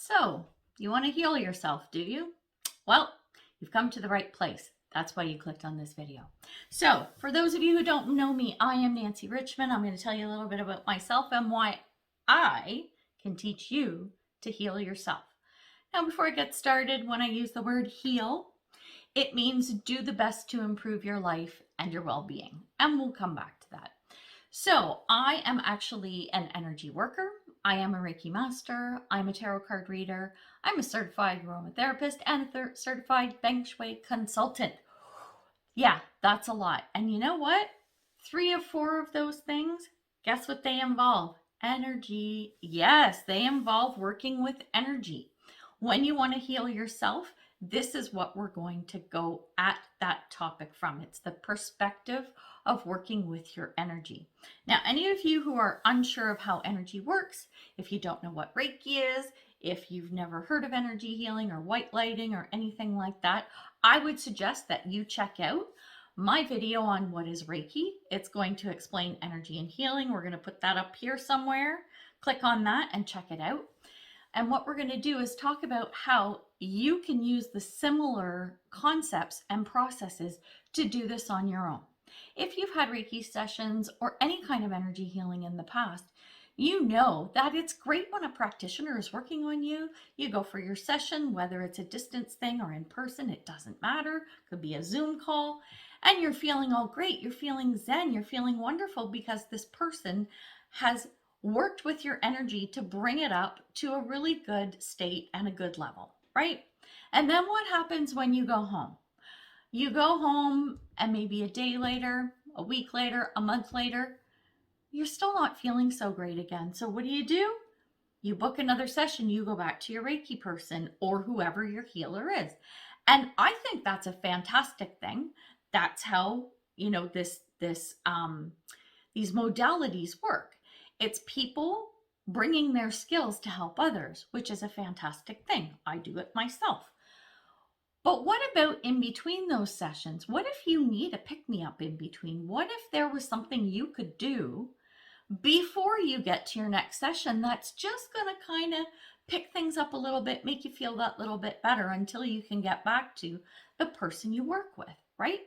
So, you want to heal yourself, do you? Well, you've come to the right place. That's why you clicked on this video. So, for those of you who don't know me, I am Nancy Richmond. I'm going to tell you a little bit about myself and why I can teach you to heal yourself. Now, before I get started, when I use the word heal, it means do the best to improve your life and your well-being. And we'll come back to that. So, I am actually an energy worker. I am a Reiki master. I'm a tarot card reader. I'm a certified aromatherapist and a certified Feng Shui consultant. Yeah, that's a lot. And you know what? 3 of 4 of those things, guess what they involve? Energy. Yes, they involve working with energy. When you want to heal yourself, this is what we're going to go at that topic from. It's the perspective of working with your energy. Now, any of you who are unsure of how energy works, if you don't know what Reiki is, if you've never heard of energy healing or white lighting or anything like that, I would suggest that you check out my video on what is Reiki. It's going to explain energy and healing. We're going to put that up here somewhere. Click on that and check it out. And what we're going to do is talk about how you can use the similar concepts and processes to do this on your own. If you've had Reiki sessions or any kind of energy healing in the past, you know that it's great when a practitioner is working on you. You go for your session, whether it's a distance thing or in person, it doesn't matter. It could be a Zoom call, and you're feeling all great. You're feeling zen. You're feeling wonderful because this person has worked with your energy to bring it up to a really good state and a good level, right? And then what happens when you go home? You go home and maybe a day later, a week later, a month later, you're still not feeling so great again. So what do? You book another session, you go back to your Reiki person or whoever your healer is. And I think that's a fantastic thing. That's how, these modalities work. It's people bringing their skills to help others, which is a fantastic thing. I do it myself. But what about in between those sessions? What if you need a pick-me-up in between? What if there was something you could do before you get to your next session that's just going to kind of pick things up a little bit, make you feel that little bit better until you can get back to the person you work with, right?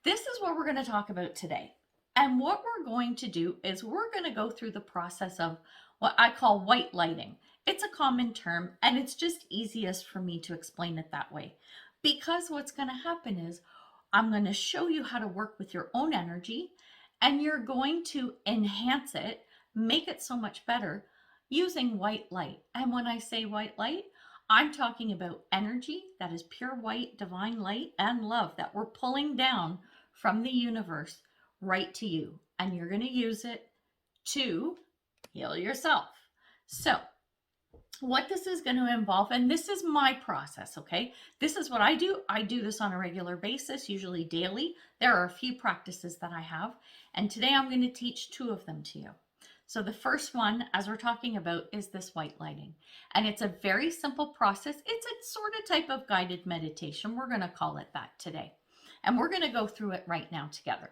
This is what we're going to talk about today. And what we're going to do is we're going to go through the process of what I call white lighting. It's a common term, and it's just easiest for me to explain it that way. Because what's going to happen is I'm going to show you how to work with your own energy, and you're going to enhance it, make it so much better using white light. And when I say white light, I'm talking about energy that is pure white, divine light and love that we're pulling down from the universe right to you. And you're going to use it to heal yourself. So what this is going to involve, and this is my process, okay? This is what I do. I do this on a regular basis, usually daily. There are a few practices that I have, and today I'm going to teach 2 of them to you. So the first one, as we're talking about, is this white lighting. And it's a very simple process. It's a sort of type of guided meditation. We're going to call it that today. And we're going to go through it right now together.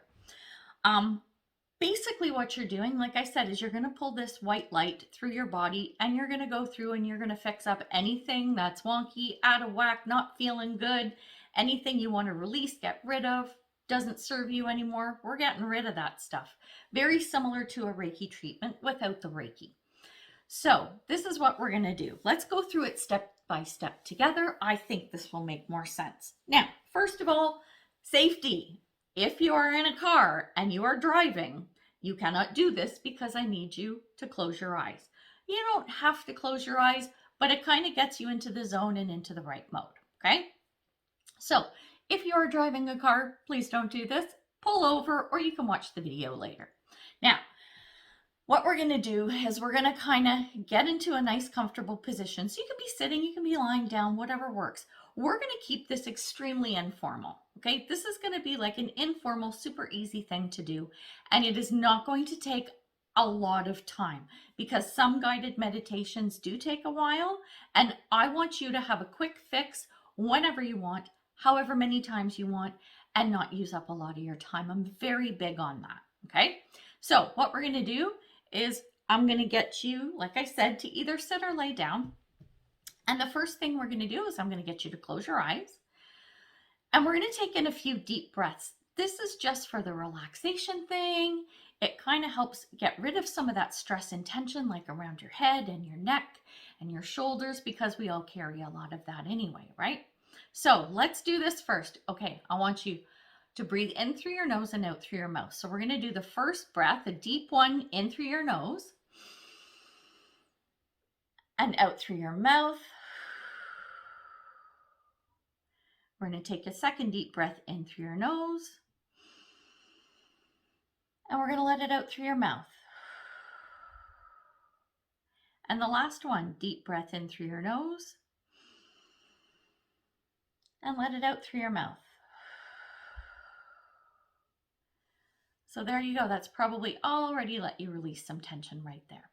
Basically what you're doing, like I said, is you're going to pull this white light through your body and you're going to go through and you're going to fix up anything that's wonky, out of whack, not feeling good, anything you want to release, get rid of, doesn't serve you anymore. We're getting rid of that stuff. Very similar to a Reiki treatment without the Reiki. So this is what we're going to do. Let's go through it step by step together. I think this will make more sense. Now, first of all, safety. If you are in a car and you are driving, you cannot do this because I need you to close your eyes. You don't have to close your eyes, but it kind of gets you into the zone and into the right mode, okay? So if you are driving a car, please don't do this. Pull over or you can watch the video later. Now, what we're going to do is we're going to kind of get into a nice comfortable position. So you can be sitting, you can be lying down, whatever works. We're going to keep this extremely informal, okay? This is going to be like an informal, super easy thing to do. And it is not going to take a lot of time because some guided meditations do take a while. And I want you to have a quick fix whenever you want, however many times you want, and not use up a lot of your time. I'm very big on that, okay? So what we're going to do is I'm going to get you, like I said, to either sit or lay down. And the first thing we're going to do is I'm going to get you to close your eyes. And we're going to take in a few deep breaths. This is just for the relaxation thing. It kind of helps get rid of some of that stress and tension, like around your head and your neck and your shoulders, because we all carry a lot of that anyway, right? So let's do this first. Okay, I want you to breathe in through your nose and out through your mouth. So we're going to do the first breath, a deep one, in through your nose and out through your mouth. We're going to take a second deep breath in through your nose, and we're going to let it out through your mouth. And the last one, deep breath in through your nose, and let it out through your mouth. So there you go. That's probably already let you release some tension right there.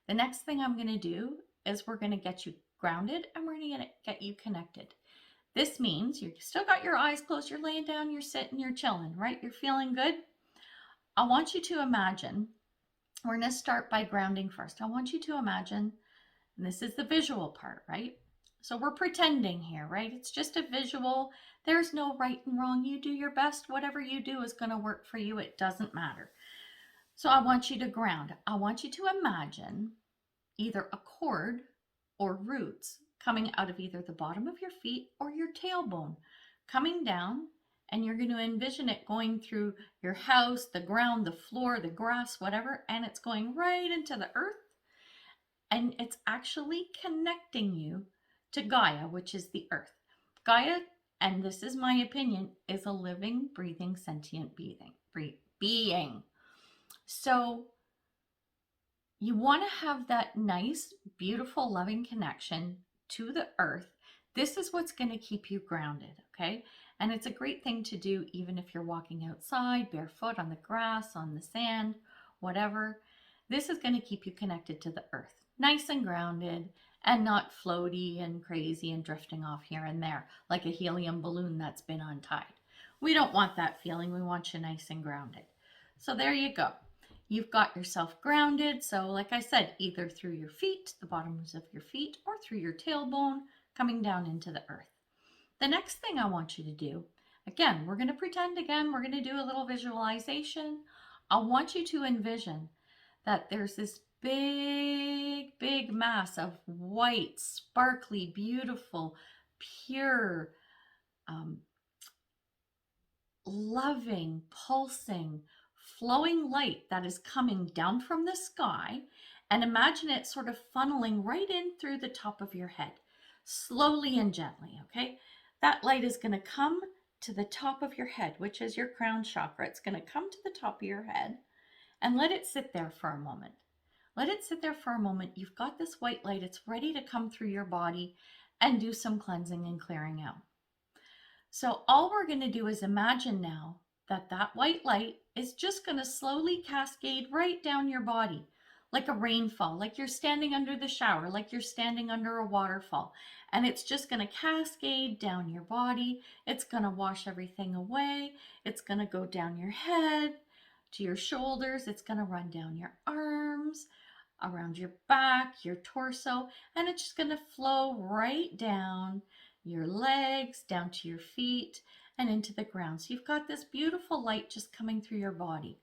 The next thing I'm going to do is we're going to get you grounded, and we're going to get you connected. This means you still got your eyes closed, you're laying down, you're sitting, you're chilling, right? You're feeling good. I want you to imagine, we're going to start by grounding first. I want you to imagine, and this is the visual part, right? So we're pretending here, right? It's just a visual. There's no right and wrong. You do your best. Whatever you do is going to work for you. It doesn't matter. So I want you to ground. I want you to imagine either a cord or roots coming out of either the bottom of your feet or your tailbone, coming down, and you're going to envision it going through your house, the ground, the floor, the grass, whatever, and it's going right into the earth, and it's actually connecting you to Gaia, which is the earth. Gaia, and this is my opinion, is a living, breathing, sentient being. So you want to have that nice, beautiful, loving connection to the earth. This is what's going to keep you grounded, okay? And it's a great thing to do even if you're walking outside, barefoot, on the grass, on the sand, whatever. This is going to keep you connected to the earth, nice and grounded, and not floaty and crazy and drifting off here and there like a helium balloon that's been untied. We don't want that feeling. We want you nice and grounded. So there you go. You've got yourself grounded. So like I said, either through your feet, the bottoms of your feet, or through your tailbone, coming down into the earth. The next thing I want you to do, again, we're going to pretend again, we're going to do a little visualization. I want you to envision that there's this big, big mass of white, sparkly, beautiful, pure, loving, pulsing, flowing light that is coming down from the sky, and imagine it sort of funneling right in through the top of your head, slowly and gently, okay? That light is going to come to the top of your head, which is your crown chakra. It's going to come to the top of your head, and let it sit there for a moment. Let it sit there for a moment. You've got this white light. It's ready to come through your body and do some cleansing and clearing out. So all we're going to do is imagine now that that white light is just going to slowly cascade right down your body, like a rainfall, like you're standing under the shower, like you're standing under a waterfall. And it's just going to cascade down your body. It's going to wash everything away. It's going to go down your head to your shoulders. It's going to run down your arms, around your back, your torso, and it's just going to flow right down your legs, down to your feet, and into the ground. So you've got this beautiful light just coming through your body.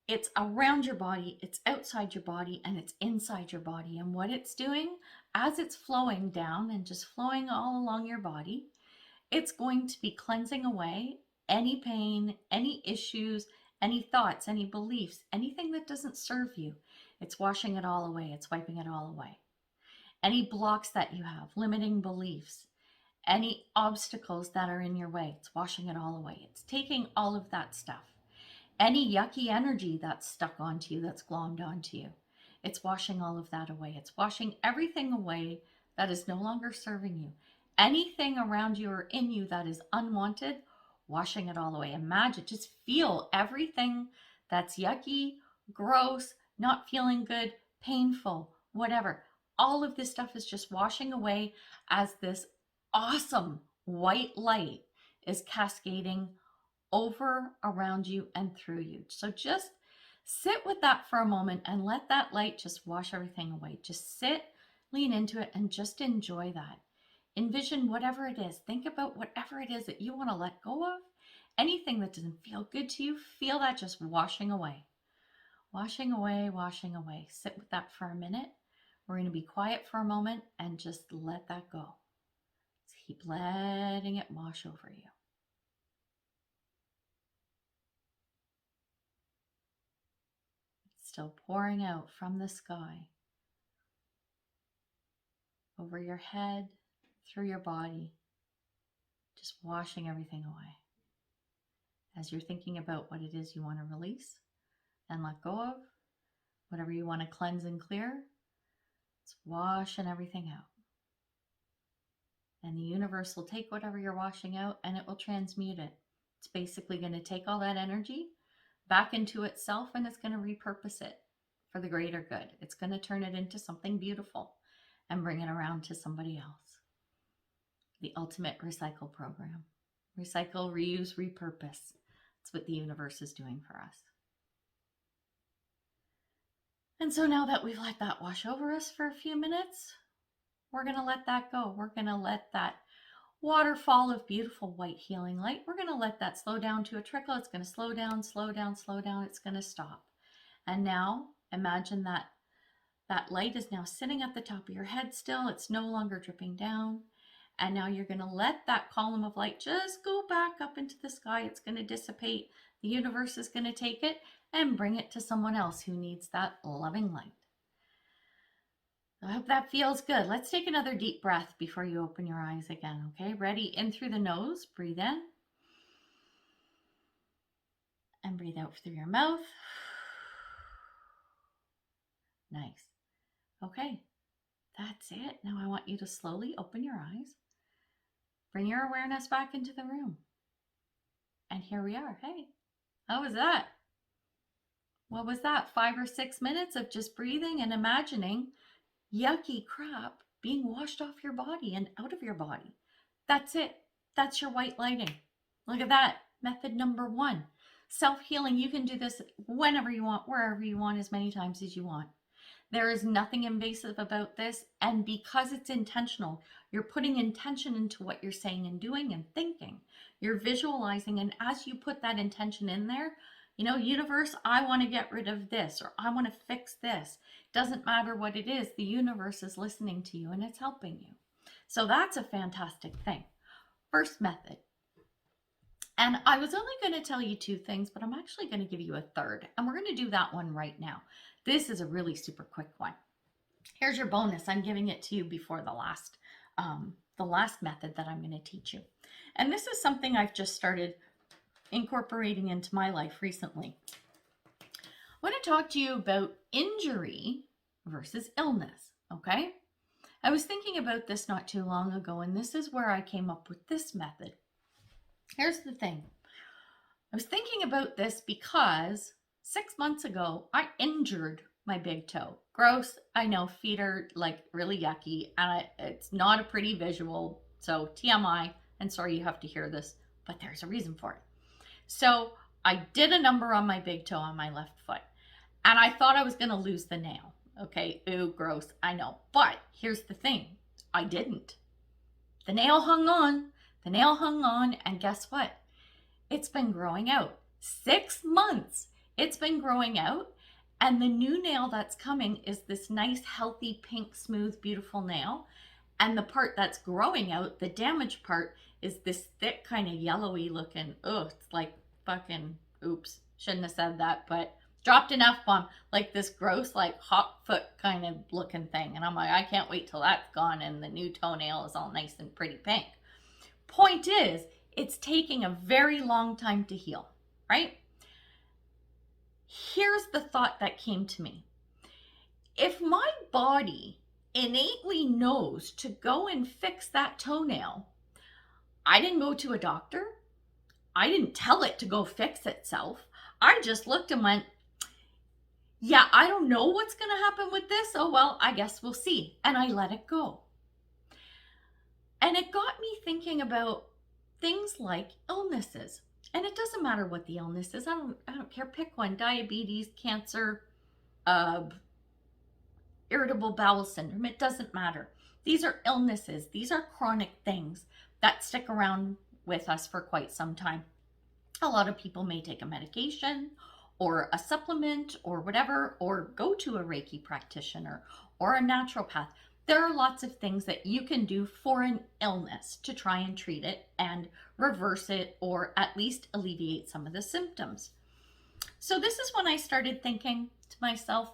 It's around your body, it's outside your body, and it's inside your body. And what it's doing, as it's flowing down and just flowing all along your body, it's going to be cleansing away any pain, any issues, any thoughts, any beliefs, anything that doesn't serve you. It's washing it all away. It's wiping it all away. Any blocks that you have, limiting beliefs, any obstacles that are in your way, it's washing it all away. It's taking all of that stuff. Any yucky energy that's stuck onto you, that's glommed onto you, it's washing all of that away. It's washing everything away that is no longer serving you. Anything around you or in you that is unwanted, washing it all away. Imagine, just feel everything that's yucky, gross, not feeling good, painful, whatever. All of this stuff is just washing away as this awesome white light is cascading over, around you, and through you. So just sit with that for a moment and let that light just wash everything away. Just sit, lean into it and just enjoy that. Envision whatever it is. Think about whatever it is that you want to let go of. Anything that doesn't feel good to you, feel that just washing away. Washing away, washing away. Sit with that for a minute. We're going to be quiet for a moment and just let that go. Just keep letting it wash over you. It's still pouring out from the sky, over your head, through your body, just washing everything away. As you're thinking about what it is you want to release and let go of, whatever you want to cleanse and clear, it's washing everything out. And the universe will take whatever you're washing out and it will transmute it. It's basically going to take all that energy back into itself and it's going to repurpose it for the greater good. It's going to turn it into something beautiful and bring it around to somebody else. The ultimate recycle program. Recycle, reuse, repurpose. That's what the universe is doing for us. And so now that we've let that wash over us for a few minutes, we're going to let that go. We're going to let that waterfall of beautiful white healing light, we're going to let that slow down to a trickle. It's going to slow down, slow down, slow down. It's going to stop. And now imagine that that light is now sitting at the top of your head still. It's no longer dripping down. And now you're going to let that column of light just go back up into the sky. It's going to dissipate. The universe is going to take it and bring it to someone else who needs that loving light. I hope that feels good. Let's take another deep breath before you open your eyes again, okay? Ready? In through the nose, breathe in. And breathe out through your mouth. Nice. Okay, that's it. Now I want you to slowly open your eyes. Bring your awareness back into the room. And here we are. Hey, how was that? What was that? 5 or 6 minutes of just breathing and imagining yucky crap being washed off your body and out of your body. That's it. That's your white lighting. Look at that. Method number 1. Self-healing. You can do this whenever you want, wherever you want, as many times as you want. There is nothing invasive about this. And because it's intentional, you're putting intention into what you're saying and doing and thinking. You're visualizing. And as you put that intention in there, you know, universe, I want to get rid of this, or I want to fix this. Doesn't matter what it is. The universe is listening to you and it's helping you. So that's a fantastic thing. First method. And I was only going to tell you 2 things, but I'm actually going to give you a third. And we're going to do that one right now. This is a really super quick one. Here's your bonus. I'm giving it to you before the last method that I'm going to teach you. And this is something I've just started incorporating into my life recently. I want to talk to you about injury versus illness, okay? I was thinking about this not too long ago, and this is where I came up with this method. Here's the thing. I was thinking about this because 6 months ago, I injured my big toe. Gross, I know, feet are like really yucky, and it's not a pretty visual, so TMI, and sorry you have to hear this, but there's a reason for it. So I did a number on my big toe on my left foot, and I thought I was going to lose the nail. Okay, ooh, gross, I know. But here's the thing, I didn't. The nail hung on. The nail hung on, and guess what? It's been growing out. 6 months. It's been growing out, and the new nail that's coming is this nice, healthy, pink, smooth, beautiful nail. And the part that's growing out, the damaged part, is this thick, kind of yellowy looking, it's like fucking, oops, shouldn't have said that, but dropped an F-bomb, like this gross, like hot foot kind of looking thing. And I'm like, I can't wait till that's gone and the new toenail is all nice and pretty pink. Point is, it's taking a very long time to heal, right? Here's the thought that came to me. If my body innately knows to go and fix that toenail, I didn't go to a doctor. I didn't tell it to go fix itself. I just looked and went, yeah, I don't know what's going to happen with this. Oh, well, I guess we'll see. And I let it go. And it got me thinking about things like illnesses. And it doesn't matter what the illness is. I don't care. Pick one. Diabetes, cancer, irritable bowel syndrome. It doesn't matter. These are illnesses. These are chronic things that stick around with us for quite some time. A lot of people may take a medication or a supplement or whatever, or go to a Reiki practitioner or a naturopath. There are lots of things that you can do for an illness to try and treat it and reverse it, or at least alleviate some of the symptoms. So this is when I started thinking to myself,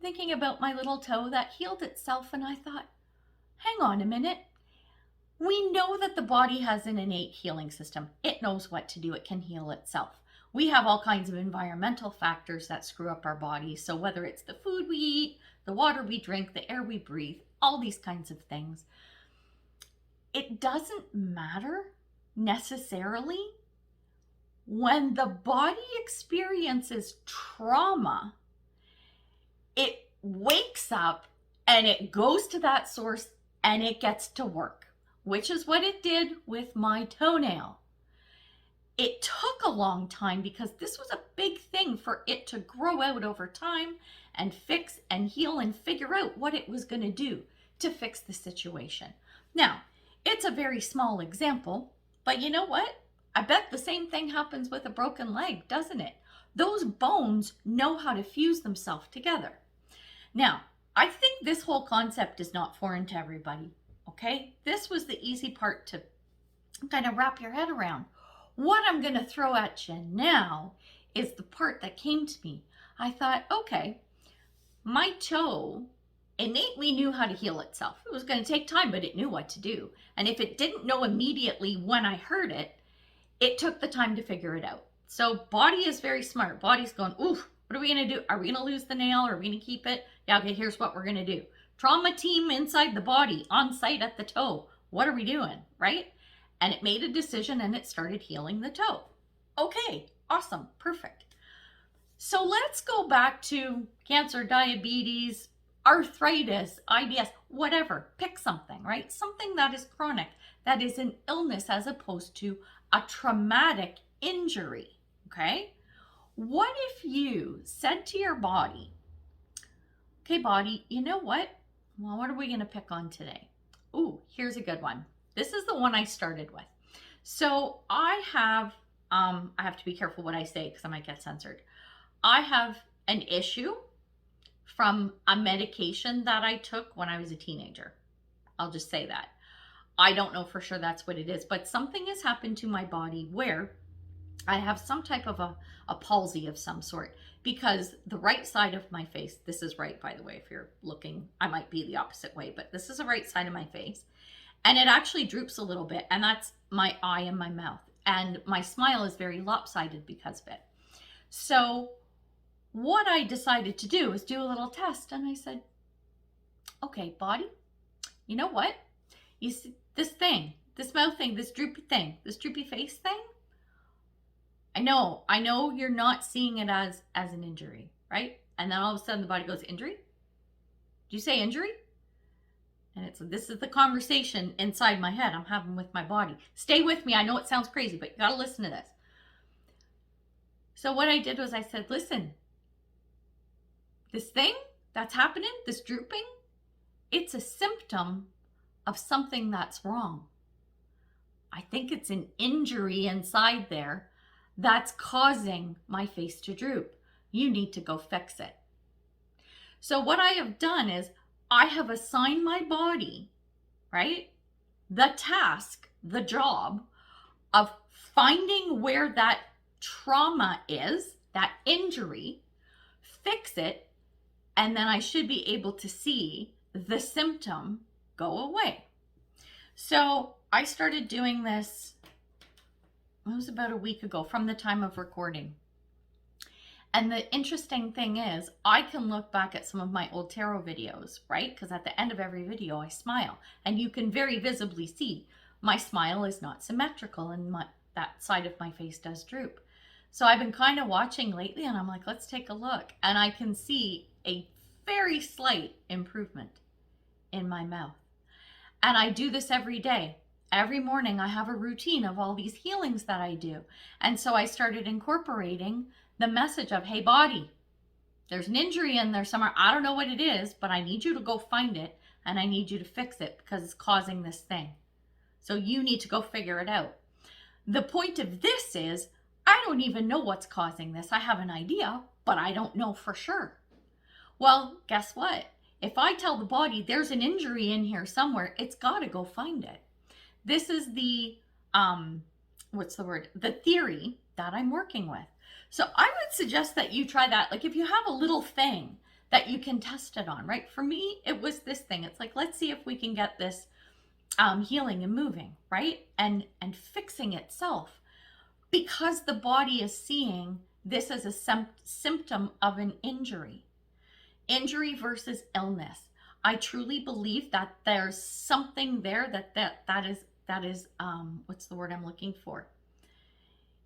thinking about my little toe that healed itself, and I thought, hang on a minute. We know that the body has an innate healing system. It knows what to do. It can heal itself. We have all kinds of environmental factors that screw up our body. So whether it's the food we eat, the water we drink, the air we breathe, all these kinds of things, it doesn't matter necessarily. When the body experiences trauma, it wakes up and it goes to that source and it gets to work, which is what it did with my toenail. It took a long time because this was a big thing for it to grow out over time and fix and heal and figure out what it was going to do to fix the situation. Now, it's a very small example, but you know what? I bet the same thing happens with a broken leg, doesn't it? Those bones know how to fuse themselves together. Now, I think this whole concept is not foreign to everybody, okay? This was the easy part to kind of wrap your head around. What I'm going to throw at you now is the part that came to me. I thought, okay, my toe innately knew how to heal itself. It was going to take time, but it knew what to do. And if it didn't know immediately when I heard it, it took the time to figure it out. So body is very smart. Body's going, oof, what are we going to do? Are we going to lose the nail? Are we going to keep it? Yeah, okay, here's what we're going to do. Trauma team inside the body, on site at the toe. What are we doing, right? And it made a decision and it started healing the toe. Okay, awesome, perfect. So let's go back to cancer, diabetes, arthritis, IBS, whatever. Pick something, right? Something that is chronic, that is an illness as opposed to a traumatic injury, okay? What if you said to your body, okay, body, you know what? Well, what are we going to pick on today? Ooh, here's a good one. This is the one I started with. So I have to be careful what I say because I might get censored. I have an issue from a medication that I took when I was a teenager. I'll just say that. I don't know for sure that's what it is, but something has happened to my body where I have some type of a palsy of some sort, because the right side of my face, this is right, by the way, if you're looking, I might be the opposite way, but this is the right side of my face. And it actually droops a little bit, and that's my eye and my mouth. And my smile is very lopsided because of it. So what I decided to do is do a little test. And I said, okay, body, you know what? You see this thing, this mouth thing, this droopy thing, this droopy face thing? I know you're not seeing it as an injury, right? And then all of a sudden the body goes, injury? Did you say injury? And this is the conversation inside my head I'm having with my body. Stay with me. I know it sounds crazy, but you got to listen to this. So what I did was I said, listen, this thing that's happening, this drooping, it's a symptom of something that's wrong. I think it's an injury inside there that's causing my face to droop. You need to go fix it. So what I have done is I have assigned my body, right, the task, the job of finding where that trauma is, that injury, fix it, and then I should be able to see the symptom go away. So I started doing this, it was about a week ago from the time of recording. And the interesting thing is, I can look back at some of my old tarot videos, right? Because at the end of every video, I smile. And you can very visibly see my smile is not symmetrical and that side of my face does droop. So I've been kind of watching lately and I'm like, let's take a look. And I can see a very slight improvement in my mouth. And I do this every day. Every morning I have a routine of all these healings that I do. And so I started incorporating the message of, hey body, There's an injury in there somewhere. I don't know what it is, but I need you to go find it and I need you to fix it because it's causing this thing. So you need to go figure it out. The point of this is, I don't even know what's causing this. I have an idea, but I don't know for sure. Well, guess what? If I tell the body there's an injury in here somewhere, it's got to go find it. This is the, the theory that I'm working with. So I would suggest that you try that. Like if you have a little thing that you can test it on, right? For me, it was this thing. It's like, let's see if we can get this healing and moving, right? And fixing itself, because the body is seeing this as a symptom of an injury. Injury versus illness. I truly believe that there's something there that is what's the word I'm looking for?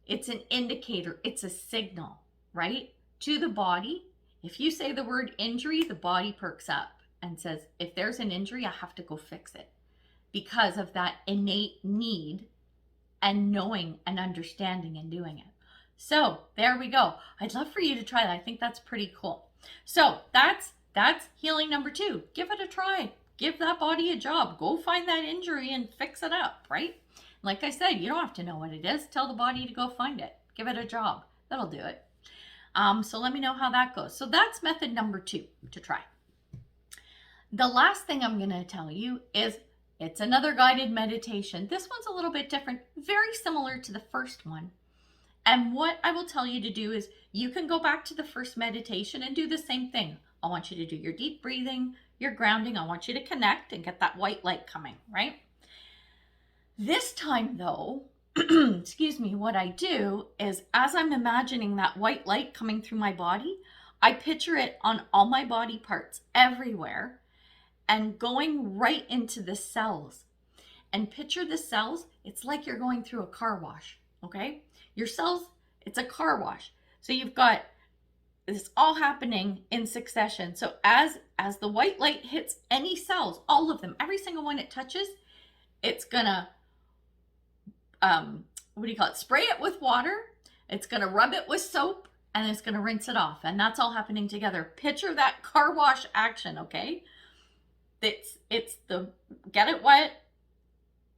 It's an indicator, it's a signal, right? To the body. If you say the word injury, the body perks up and says, if there's an injury, I have to go fix it, because of that innate need and knowing and understanding and doing it. So there we go. I'd love for you to try that. I think that's pretty cool. So that's healing number 2. Give it a try. Give that body a job. Go find that injury and fix it up, right? Like I said, you don't have to know what it is. Tell the body to go find it. Give it a job. That'll do it. So let me know how that goes. So that's method number 2 to try. The last thing I'm going to tell you is it's another guided meditation. This one's a little bit different, very similar to the first one. And what I will tell you to do is you can go back to the first meditation and do the same thing. I want you to do your deep breathing, your grounding. I want you to connect and get that white light coming, right? This time though, excuse me, what I do is as I'm imagining that white light coming through my body, I picture it on all my body parts everywhere and going right into the cells. And picture the cells, it's like you're going through a car wash, okay? Your cells, it's a car wash. So you've got this all happening in succession. So as the white light hits any cells, all of them, every single one it touches, it's gonna, spray it with water. It's gonna rub it with soap, and it's gonna rinse it off. And that's all happening together. Picture that car wash action, okay? It's the get it wet,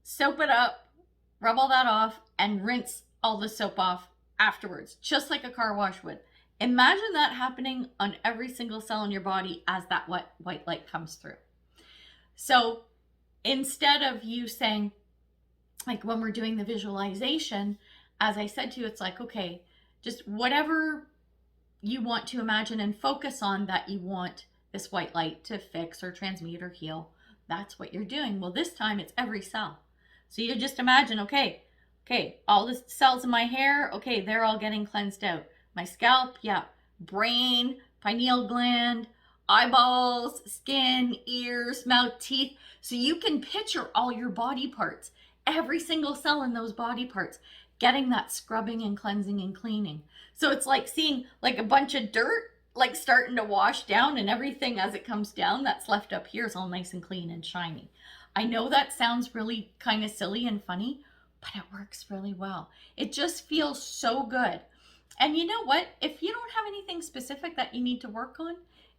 soap it up, rub all that off, and rinse all the soap off afterwards, just like a car wash would. Imagine that happening on every single cell in your body as that white light comes through. So instead of you saying, like when we're doing the visualization, as I said to you, it's like, okay, just whatever you want to imagine and focus on that you want this white light to fix or transmute or heal, that's what you're doing. Well, this time it's every cell. So you just imagine, okay, all the cells in my hair, okay, they're all getting cleansed out. My scalp, yeah, brain, pineal gland, eyeballs, skin, ears, mouth, teeth. So you can picture all your body parts, every single cell in those body parts, getting that scrubbing and cleansing and cleaning. So it's like seeing like a bunch of dirt, like starting to wash down, and everything as it comes down that's left up here is all nice and clean and shiny. I know that sounds really kind of silly and funny, but it works really well. It just feels so good. And you know what? If you don't have anything specific that you need to work on,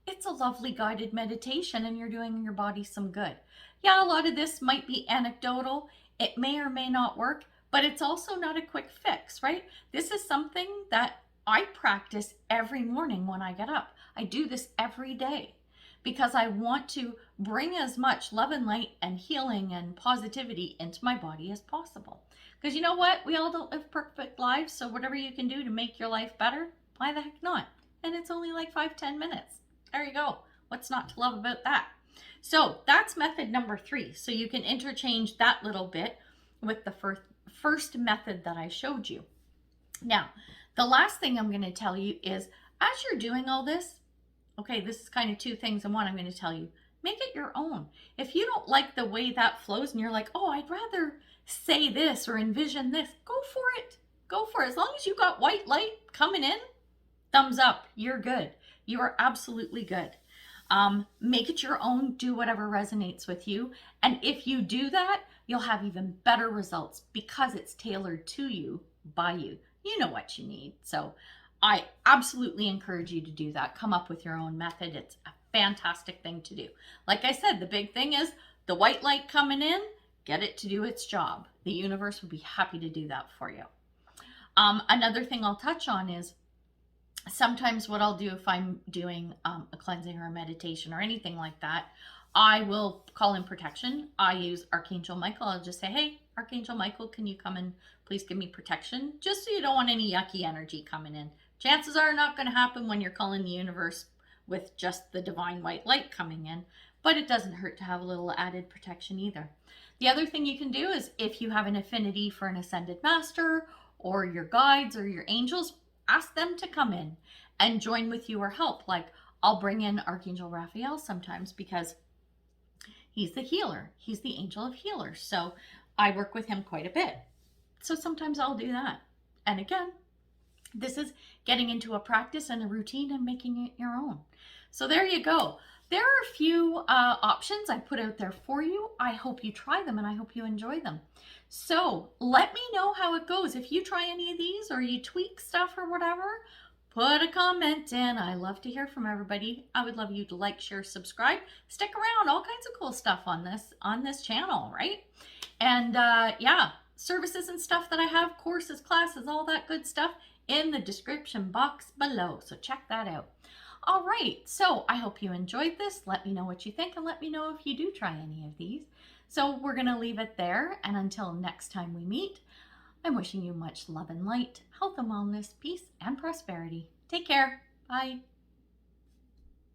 it's a lovely guided meditation and you're doing your body some good. Yeah, a lot of this might be anecdotal. It may or may not work, but it's also not a quick fix, right? This is something that I practice every morning when I get up. I do this every day because I want to bring as much love and light and healing and positivity into my body as possible. Because you know what? We all don't live perfect lives, so whatever you can do to make your life better, why the heck not? And it's only like 5-10 minutes. There you go. What's not to love about that? So that's method number 3. So you can interchange that little bit with the first method that I showed you. Now, the last thing I'm going to tell you is, as you're doing all this, okay, this is kind of 2 things in one I'm going to tell you. Make it your own. If you don't like the way that flows and you're like, oh, I'd rather say this or envision this, go for it. Go for it. As long as you got white light coming in, thumbs up, you're good. You are absolutely good. Make it your own. Do whatever resonates with you. And if you do that, you'll have even better results because it's tailored to you, by you. You know what you need. So I absolutely encourage you to do that. Come up with your own method. It's a fantastic thing to do. Like I said, the big thing is the white light coming in, get it to do its job. The universe will be happy to do that for you. Another thing I'll touch on is sometimes what I'll do if I'm doing a cleansing or a meditation or anything like that, I will call in protection. I use Archangel Michael. I'll just say, hey, Archangel Michael, can you come and please give me protection? Just so you don't want any yucky energy coming in. Chances are not going to happen when you're calling the universe with just the divine white light coming in, but it doesn't hurt to have a little added protection either. The other thing you can do is if you have an affinity for an ascended master or your guides or your angels, ask them to come in and join with you or help. Like I'll bring in Archangel Raphael sometimes because he's the healer. He's the angel of healers. So I work with him quite a bit. So sometimes I'll do that. And again, this is getting into a practice and a routine and making it your own. So there you go. There are a few options I put out there for you. I hope you try them and I hope you enjoy them. So let me know how it goes. If you try any of these or you tweak stuff or whatever, put a comment in. I love to hear from everybody. I would love you to like, share, subscribe, stick around. All kinds of cool stuff on this channel, right? And yeah, services and stuff that I have, courses, classes, all that good stuff in the description box below. So check that out. All right, so I hope you enjoyed this. Let me know what you think and let me know if you do try any of these. So we're going to leave it there. And until next time we meet, I'm wishing you much love and light, health and wellness, peace and prosperity. Take care. Bye.